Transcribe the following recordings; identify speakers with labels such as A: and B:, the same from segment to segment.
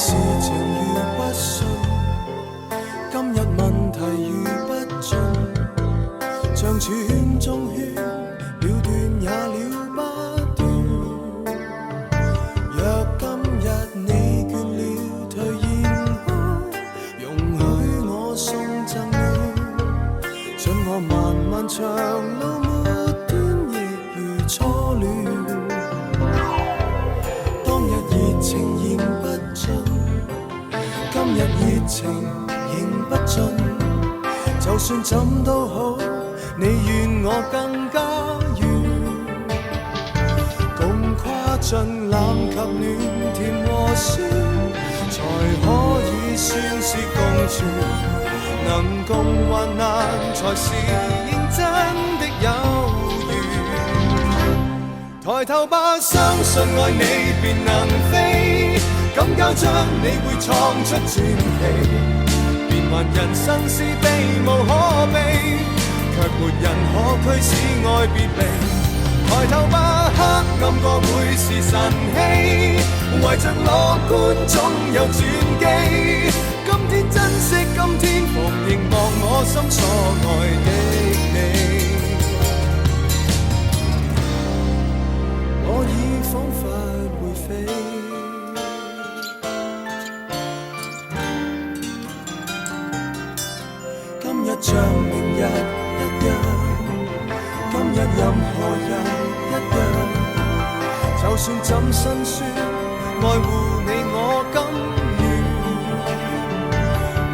A: 事情如不信，今日問題如不盡，像串中圈，了斷也了不斷。若今日你倦了，退現開，容許我送贈暖，准我漫漫長路末端亦如初戀。當日熱情言不盡，今日熱情仍不盡，就算怎都好，你願我更加遠，共跨進冷及暖，甜和酸，才可以算是共存，能共患難才是認真的有緣。抬頭吧，相信愛你便能飛，敢交出你會創出傳奇，變幻人生是避無可避，卻沒人可驅使愛別離。抬頭吧，黑暗過會是晨曦，懷着樂觀總有轉機。今天珍惜，今天逢凝望我心所愛的你，我已彷彿會飛。今日像明日一樣，今日任何人一樣，就算怎辛酸，愛護你我甘願，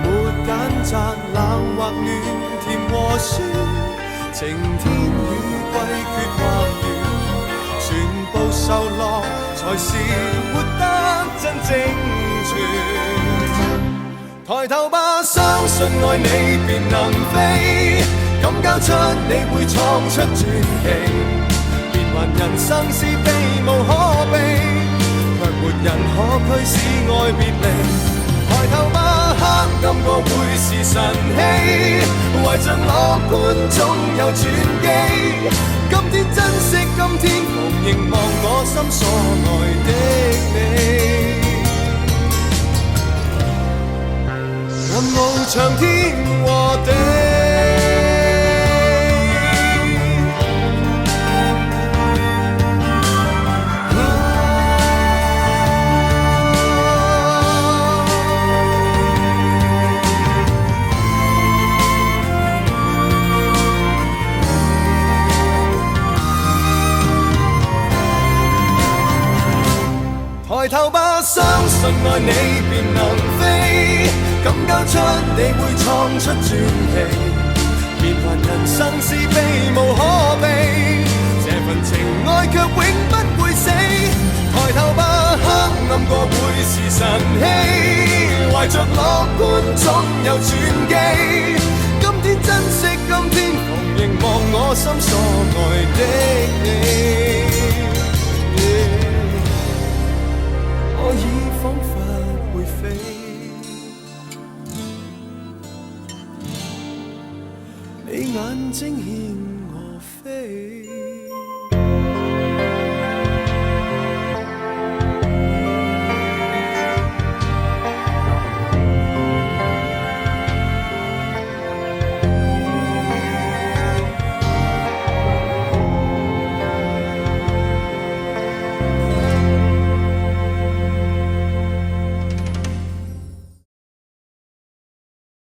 A: 沒揀擇冷或暖，甜和酸，晴天雨季缺或圓，全部受落才是活得真正全。抬頭吧，相信愛你便能飛，敢交出你會創出傳奇，變幻人生是避無可避，卻沒人可驅使愛別離。抬頭吧，黑暗過會是晨曦，懷着樂觀總有轉機。今天珍惜，今天逢凝望我心所愛的你，任翱翔天和地。抬頭吧，相信愛你便能飛，敢交出你會創出傳奇，變幻人生是避無可避，這份情愛卻永不會死。抬頭吧，黑暗過會是晨曦，懷着樂觀總有轉機。今天珍惜，今天逢凝望我心所愛的你。